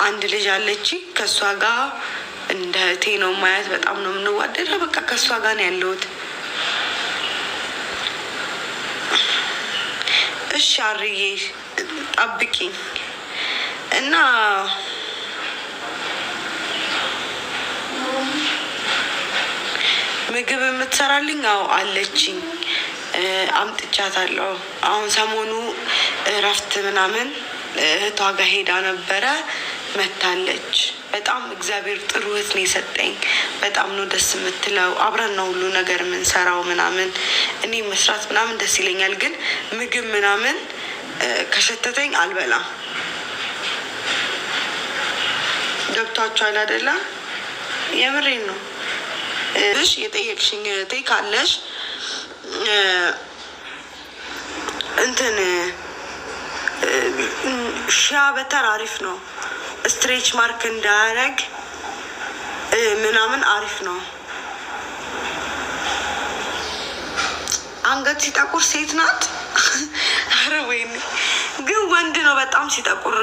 አንድ ልጅ አለች። ከእሷ ጋር እንደ እህቴ ነው ማየት። በጣም ነው የምንዋደደው። በቃ ከእሷ ጋር ነው ያለሁት። እሺ አርዬ ጠብቂኝ እና ምግብ የምትሰራልኝ አለችኝ። አምጥቻታለሁ። አሁን ሰሞኑ እረፍት ምናምን እህቷ ጋር ሄዳ ነበረ፣ መታለች። በጣም እግዚአብሔር ጥሩ እህት ነው የሰጠኝ። በጣም ነው ደስ የምትለው። አብረን ነው ሁሉ ነገር የምንሰራው ምናምን። እኔ መስራት ምናምን ደስ ይለኛል፣ ግን ምግብ ምናምን ከሸተተኝ አልበላም። ገብቷችኋል አይደለ? የምሬን ነው። እሺ የጠየቅሽኝ እህቴ ካለሽ እንትን ሺያ በተር አሪፍ ነው። ስትሬች ማርክ እንዳያረግ ምናምን አሪፍ ነው። አንገት ሲጠቁር ሴት ናት። አረ ወይኔ ግን ወንድ ነው በጣም ሲጠቁር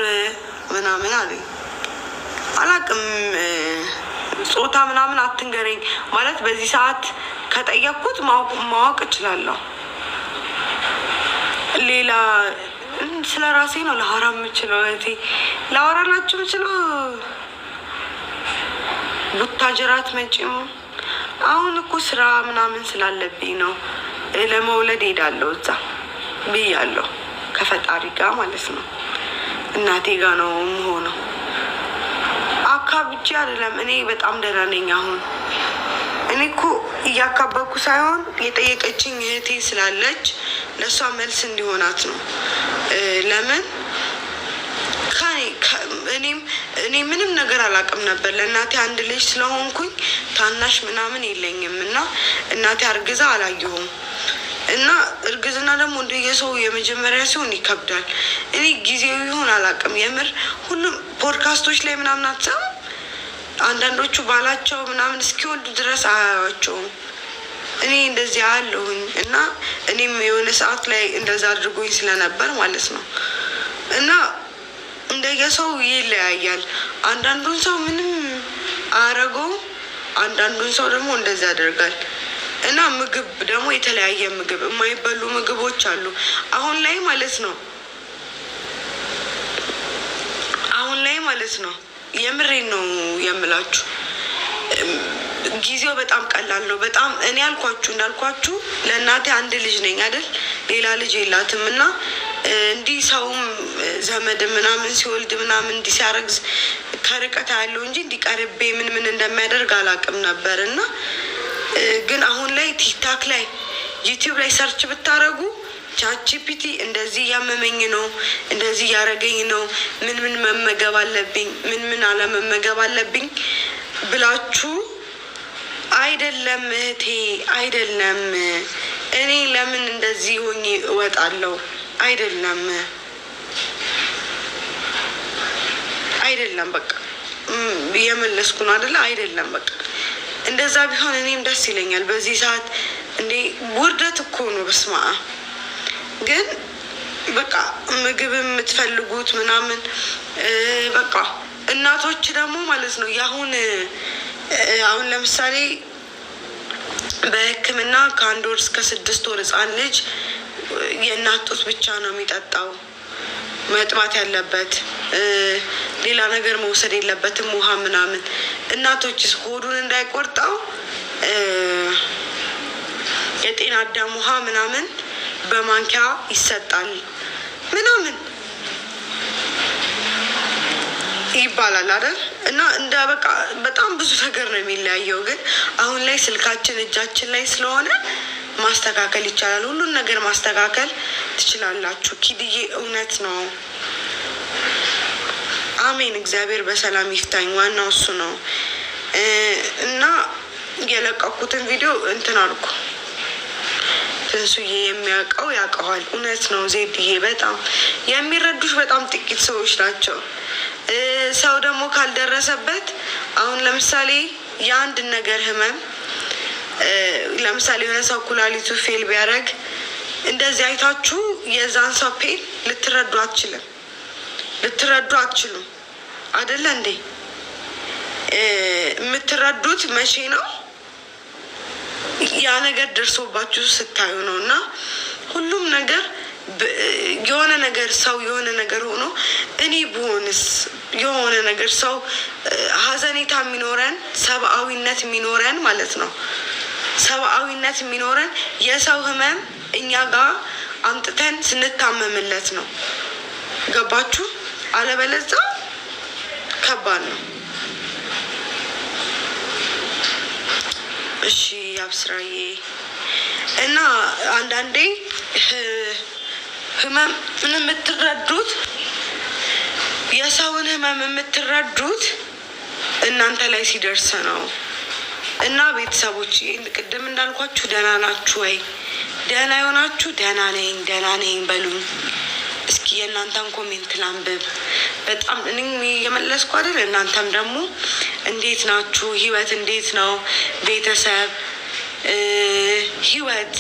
ምናምን አለኝ። አላቅም ጾታ ምናምን አትንገረኝ ማለት በዚህ ሰዓት ከጠየቅኩት ማወቅ እችላለሁ። ሌላ ስለ ራሴ ነው ላወራ የምችለው። እህቴ ላወራላችሁ የምችለው ቡታጀራት መጪም አሁን እኮ ስራ ምናምን ስላለብኝ ነው። ለመውለድ ሄዳለሁ እዛ ብያለሁ፣ ከፈጣሪ ጋር ማለት ነው። እናቴ ጋር ነው የምሆነው። አካብቼ አይደለም። እኔ በጣም ደህና ነኝ አሁን። እኔ እኮ እያካበኩ ሳይሆን የጠየቀችኝ እህቴ ስላለች ለእሷ መልስ እንዲሆናት ነው። ለምን እኔ ምንም ነገር አላውቅም ነበር። ለእናቴ አንድ ልጅ ስለሆንኩኝ ታናሽ ምናምን የለኝም እና እናቴ አርግዛ አላየሁም። እና እርግዝና ደግሞ እንደየሰው የመጀመሪያ ሲሆን ይከብዳል። እኔ ጊዜው ይሆን አላውቅም። የምር ሁሉም ፖድካስቶች ላይ ምናምን አትሰሙ። አንዳንዶቹ ባላቸው ምናምን እስኪወልዱ ድረስ አያዩዋቸውም። እኔ እንደዚህ አለሁኝ እና እኔም የሆነ ሰዓት ላይ እንደዛ አድርጎኝ ስለነበር ማለት ነው። እና እንደየሰው ይለያያል። አንዳንዱን ሰው ምንም አያረገውም፣ አንዳንዱን ሰው ደግሞ እንደዛ ያደርጋል። እና ምግብ ደግሞ የተለያየ ምግብ የማይበሉ ምግቦች አሉ አሁን ላይ ማለት ነው። የምሬን ነው የምላችሁ። ጊዜው በጣም ቀላል ነው። በጣም እኔ እንዳልኳችሁ ለእናቴ አንድ ልጅ ነኝ አይደል? ሌላ ልጅ የላትም። እና እንዲህ ሰውም ዘመድ ምናምን ሲወልድ ምናምን እንዲህ ሲያረግዝ ከርቀት ያለው እንጂ እንዲቀርቤ ምን እንደሚያደርግ አላውቅም ነበር። እና ግን አሁን ላይ ቲክታክ ላይ ዩቲዩብ ላይ ሰርች ብታረጉ ቻትጂፒቲ እንደዚህ እያመመኝ ነው፣ እንደዚህ እያረገኝ ነው፣ ምን መመገብ አለብኝ፣ ምን አለመመገብ አለብኝ ብላችሁ አይደለም እህቴ አይደለም እኔ ለምን እንደዚህ ሆኜ እወጣለሁ አይደለም በቃ የመለስኩ ነው አይደለም በቃ እንደዛ ቢሆን እኔም ደስ ይለኛል። በዚህ ሰዓት እንዴ ውርደት እኮ ነው። በስማ ግን በቃ ምግብ የምትፈልጉት ምናምን በቃ እናቶች ደግሞ ማለት ነው አሁን ለምሳሌ በሕክምና ከ1 ወር እስከ 6 ወር ህፃን ልጅ የእናት ጡት ብቻ ነው የሚጠጣው መጥባት ያለበት፣ ሌላ ነገር መውሰድ የለበትም፣ ውሃ ምናምን። እናቶችስ ሆዱን እንዳይቆርጠው የጤና አዳም ውሃ ምናምን በማንኪያ ይሰጣል ምናምን ይባላል አይደል? እና እንደ በቃ በጣም ብዙ ነገር ነው የሚለያየው። ግን አሁን ላይ ስልካችን እጃችን ላይ ስለሆነ ማስተካከል ይቻላል። ሁሉን ነገር ማስተካከል ትችላላችሁ። ኪድዬ እውነት ነው። አሜን። እግዚአብሔር በሰላም ይፍታኝ። ዋናው እሱ ነው። እና የለቀኩትን ቪዲዮ እንትን አልኩ። ትንሱዬ የሚያውቀው ያውቀዋል። እውነት ነው ዜድዬ። በጣም የሚረዱሽ በጣም ጥቂት ሰዎች ናቸው። ሰው ደግሞ ካልደረሰበት አሁን ለምሳሌ የአንድ ነገር ህመም ለምሳሌ የሆነ ሰው ኩላሊቱ ፌል ቢያደርግ እንደዚህ አይታችሁ የዛን ሰው ፔን ልትረዱ አትችሉም። አይደለ እንዴ? የምትረዱት መቼ ነው? ያ ነገር ደርሶባችሁ ስታዩ ነው። እና ሁሉም ነገር የሆነ ነገር ሰው የሆነ ነገር ሆኖ እኔ ብሆንስ የሆነ ነገር ሰው ሀዘኔታ የሚኖረን ሰብአዊነት የሚኖረን ማለት ነው። ሰብአዊነት የሚኖረን የሰው ህመም እኛ ጋር አምጥተን ስንታመምለት ነው። ገባችሁ? አለበለዛ ከባድ ነው። እሺ አብስራዬ እና አንዳንዴ ህመም የምትረዱት የሰውን ህመም የምትረዱት እናንተ ላይ ሲደርስ ነው። እና ቤተሰቦች ቅድም እንዳልኳችሁ ደህና ናችሁ ወይ? ደህና የሆናችሁ ደህና ነኝ በሉኝ። እስኪ የእናንተን ኮሜንት ላንብብ። በጣም እኔ የመለስኩ አይደል? እናንተም ደግሞ እንዴት ናችሁ? ህይወት እንዴት ነው? ቤተሰብ ህይወት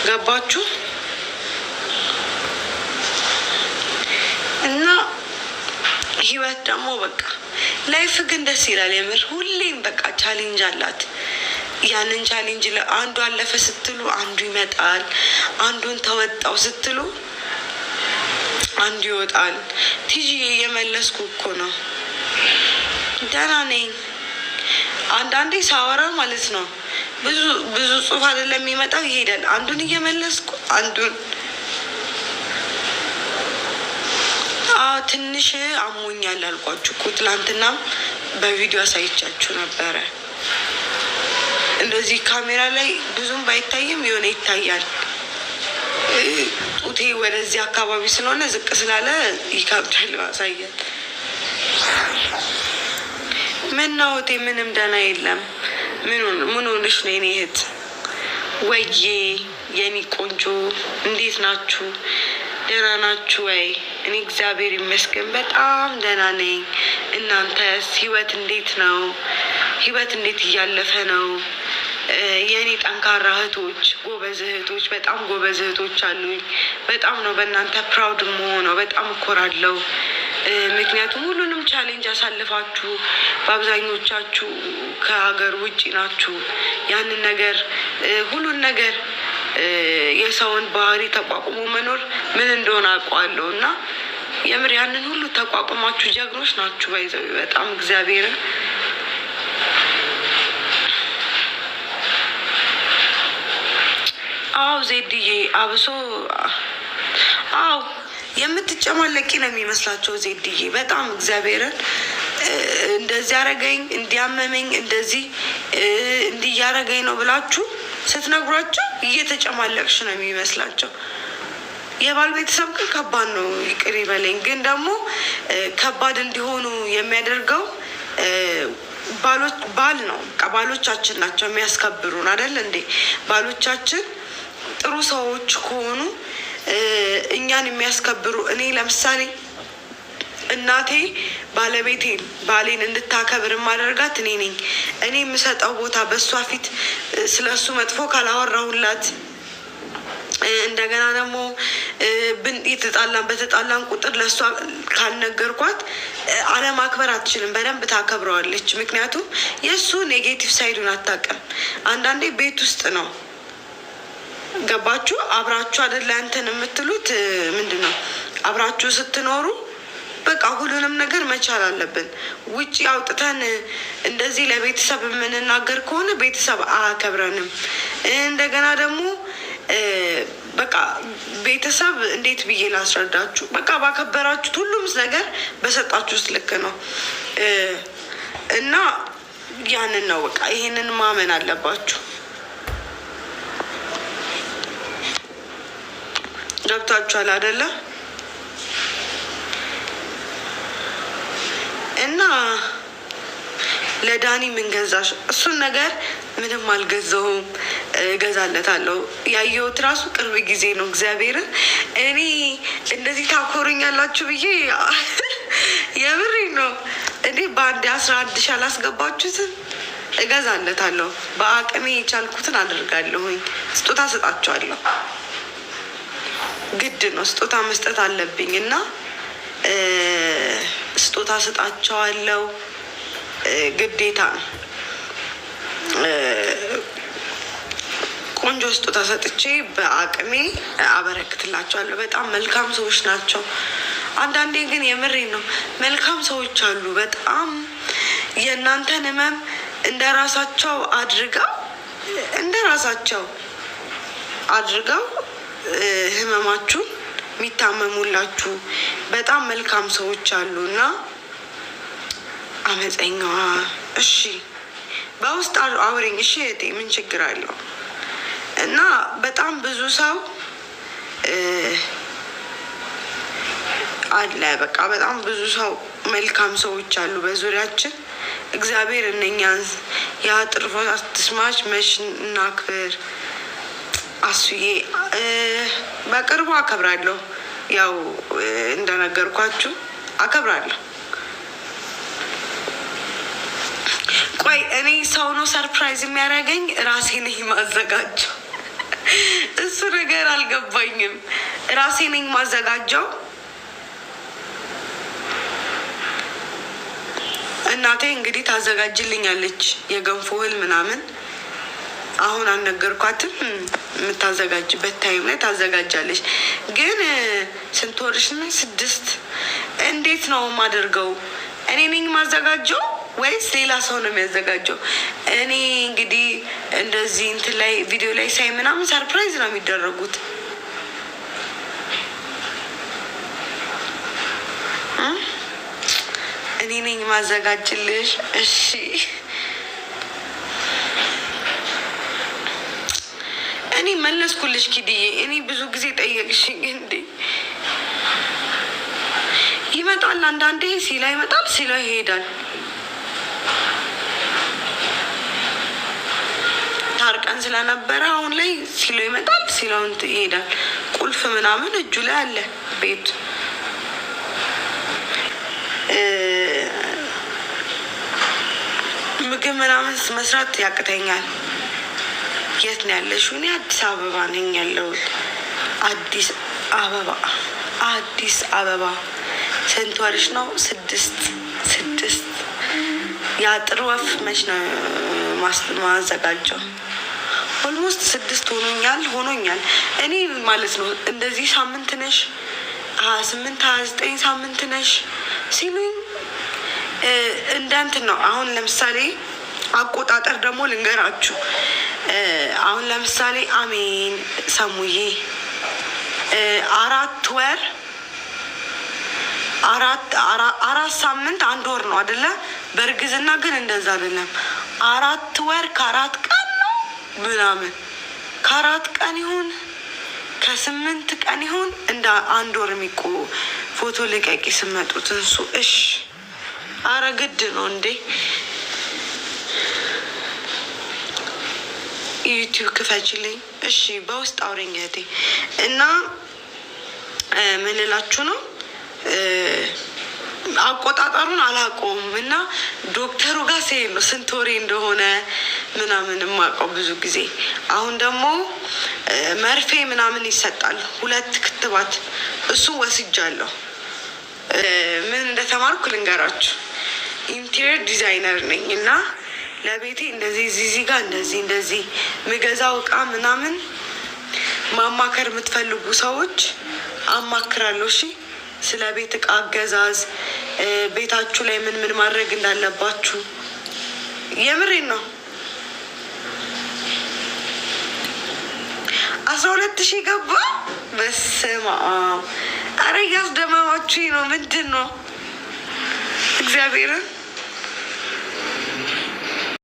ገባችሁ? እና ህይወት ደግሞ በቃ ላይፍ ግን ደስ ይላል የምር። ሁሌም በቃ ቻሌንጅ አላት። ያንን ቻሌንጅ አንዱ አለፈ ስትሉ አንዱ ይመጣል፣ አንዱን ተወጣው ስትሉ አንዱ ይወጣል። ቲጂ እየመለስኩ እኮ ነው። ደህና ነኝ። አንዳንዴ ሳወራ ማለት ነው ብዙ ጽሁፍ አይደለም የሚመጣው፣ ይሄዳል። አንዱን እየመለስኩ አንዱን ትንሽ አሞኛል አልኳችሁ እኮ ትላንትናም በቪዲዮ አሳይቻችሁ ነበረ። እንደዚህ ካሜራ ላይ ብዙም ባይታይም የሆነ ይታያል። ጡቴ ወደዚህ አካባቢ ስለሆነ ዝቅ ስላለ ይከብዳል ማሳየት። ምን ነው እህቴ? ምንም ደህና የለም። ምን ሆነሽ ነው የኔ እህት? ወዬ የኔ ቆንጆ እንዴት ናችሁ? ደህና ናችሁ ወይ? እኔ እግዚአብሔር ይመስገን በጣም ደህና ነኝ። እናንተስ? ህይወት እንዴት ነው? ህይወት እንዴት እያለፈ ነው? የእኔ ጠንካራ እህቶች፣ ጎበዝ እህቶች፣ በጣም ጎበዝ እህቶች አሉኝ። በጣም ነው በእናንተ ፕራውድ መሆነው። በጣም እኮራለሁ። ምክንያቱም ሁሉንም ቻሌንጅ አሳልፋችሁ በአብዛኞቻችሁ ከሀገር ውጭ ናችሁ። ያንን ነገር ሁሉን ነገር የሰውን ባህሪ ተቋቁሞ መኖር ምን እንደሆነ አውቀዋለሁ። እና የምር ያንን ሁሉ ተቋቁማችሁ ጀግኖች ናችሁ። ባይዘው በጣም እግዚአብሔርን ዜድዬ አብሶ የምትጨማለቂ ነው የሚመስላቸው ዜድዬ። በጣም እግዚአብሔርን እንደዚህ ያረገኝ እንዲያመመኝ እንደዚህ እንዲያረገኝ ነው ብላችሁ ስትነግሯቸው እየተጨማለቅሽ ነው የሚመስላቸው። የባል ቤተሰብ ግን ከባድ ነው። ይቅር ይበለኝ። ግን ደግሞ ከባድ እንዲሆኑ የሚያደርገው ባል ነው። ባሎቻችን ናቸው የሚያስከብሩን አይደል እንዴ? ባሎቻችን ጥሩ ሰዎች ከሆኑ እኛን የሚያስከብሩ። እኔ ለምሳሌ እናቴ ባሌን እንድታከብር ማደርጋት እኔ ነኝ። እኔ የምሰጠው ቦታ በእሷ ፊት ስለ እሱ መጥፎ ካላወራሁላት፣ እንደገና ደግሞ በተጣላን ቁጥር ለእሷ ካልነገርኳት አለማክበር አትችልም። በደንብ ታከብረዋለች። ምክንያቱም የእሱ ኔጌቲቭ ሳይዱን አታውቅም። አንዳንዴ ቤት ውስጥ ነው ገባችሁ? አብራችሁ አይደለ እንትን የምትሉት ምንድን ነው? አብራችሁ ስትኖሩ በቃ ሁሉንም ነገር መቻል አለብን። ውጪ አውጥተን እንደዚህ ለቤተሰብ የምንናገር ከሆነ ቤተሰብ አያከብረንም። እንደገና ደግሞ በቃ ቤተሰብ እንዴት ብዬ ላስረዳችሁ? በቃ ባከበራችሁት ሁሉም ነገር በሰጣችሁት ልክ ነው። እና ያንን ነው በቃ ይሄንን ማመን አለባችሁ። ገብታችኋል አይደለ? እና ለዳኒ ምን ገዛሽ? እሱን ነገር ምንም አልገዛሁም። እገዛለታለሁ። ያየሁት ራሱ ቅርብ ጊዜ ነው። እግዚአብሔርን እኔ እንደዚህ ታኮሩኛላችሁ ብዬ የምሬ ነው። እኔ በአንድ 11 ሺህ አላስገባችሁትም። እገዛለታለሁ። በአቅሜ የቻልኩትን አድርጋለሁኝ። ስጦታ ሰጣችኋለሁ። ግድ ነው፣ ስጦታ መስጠት አለብኝ እና ስጦታ ሰጣቸዋለሁ። ግዴታ ነው። ቆንጆ ስጦታ ሰጥቼ በአቅሜ አበረክትላቸዋለሁ። በጣም መልካም ሰዎች ናቸው። አንዳንዴ ግን የምሬ ነው፣ መልካም ሰዎች አሉ በጣም የእናንተን ህመም እንደ ራሳቸው አድርገው ህመማችሁን የሚታመሙላችሁ በጣም መልካም ሰዎች አሉ እና አመፀኛዋ እሺ በውስጥ አውሪኝ እሺ እህቴ ምን ችግር አለው? እና በጣም ብዙ ሰው አለ። በቃ በጣም ብዙ ሰው መልካም ሰዎች አሉ በዙሪያችን። እግዚአብሔር እነኛን የአጥርፎ አትስማች መሽ እናክብር። አሱዬ በቅርቡ አከብራለሁ። ያው እንደነገርኳችሁ አከብራለሁ። ቆይ እኔ ሰው ነው ሰርፕራይዝ የሚያደርገኝ? ራሴ ነኝ ማዘጋጀው? እሱ ነገር አልገባኝም። ራሴ ነኝ ማዘጋጀው። እናቴ እንግዲህ ታዘጋጅልኛለች የገንፎ እህል ምናምን። አሁን አልነገርኳትም። የምታዘጋጅበት ታይም ላይ ታዘጋጃለች። ግን ስንት ወርሽ ነው? 6። እንዴት ነው የማደርገው? እኔ ነኝ ማዘጋጀው ወይስ ሌላ ሰው ነው የሚያዘጋጀው? እኔ እንግዲህ እንደዚህ እንትን ላይ ቪዲዮ ላይ ሳይ ምናምን ሰርፕራይዝ ነው የሚደረጉት። እኔ ነኝ ማዘጋጅልሽ። እሺ እኔ መለስኩልሽ ኪድዬ። እኔ ብዙ ጊዜ ጠየቅሽኝ እንዴ። ይመጣል አንዳንዴ፣ ሲላ ይመጣል፣ ሲላ ይሄዳል። ታርቀን ስለነበረ አሁን ላይ ሲሎ ይመጣል፣ ሲሎውን ይሄዳል። ቁልፍ ምናምን እጁ ላይ አለ ቤት። ምግብ ምናምን መስራት ያቅተኛል። የት ነው ያለሽው? እኔ አዲስ አበባ ነኝ ያለሁት። አዲስ አበባ። ስንት ወርሽ ነው? 6 የአጥር ወፍ መች ነው ማዘጋጀው? ኦልሞስት 6 ሆኖኛል እኔ ማለት ነው። እንደዚህ ሳምንት ነሽ 28 29 ሳምንት ነሽ ሲሉኝ እንዳንትን ነው። አሁን ለምሳሌ አቆጣጠር ደግሞ ልንገራችሁ። አሁን ለምሳሌ አሜን ሰሙዬ 4 ወር 4 ሳምንት 1 ወር ነው አይደለ? በእርግዝና ግን እንደዛ አይደለም። 4 ወር ከ4 ቀን ነው ምናምን፣ ከ4 ቀን ይሁን ከ8 ቀን ይሁን እንደ 1 ወር የሚቆ ፎቶ ልቀቂ ስመጡት እንሱ። እሺ አረ ግድ ነው እንዴ? ዩቲዩብ ክፈችልኝ እሺ። በውስጥ አውሪኝ እህቴ። እና ምን ልላችሁ ነው፣ አቆጣጠሩን አላውቀውም እና ዶክተሩ ጋር ሲሄድ ነው ስንት ወሬ እንደሆነ ምናምን የማውቀው ብዙ ጊዜ። አሁን ደግሞ መርፌ ምናምን ይሰጣል፣ 2 ክትባት፣ እሱ ወስጃለሁ። ምን እንደተማርኩ ልንገራችሁ። ኢንቴሪየር ዲዛይነር ነኝ እና ለቤቴ እንደዚህ እዚህ ጋር እንደዚህ ምገዛው እቃ ምናምን ማማከር የምትፈልጉ ሰዎች አማክራለሁ። እሺ ስለ ቤት እቃ አገዛዝ፣ ቤታችሁ ላይ ምን ማድረግ እንዳለባችሁ። የምሬን ነው። 12,000 ገባ። በስመ አብ። አረ እያስደመማችሁኝ ነው። ምንድን ነው እግዚአብሔርን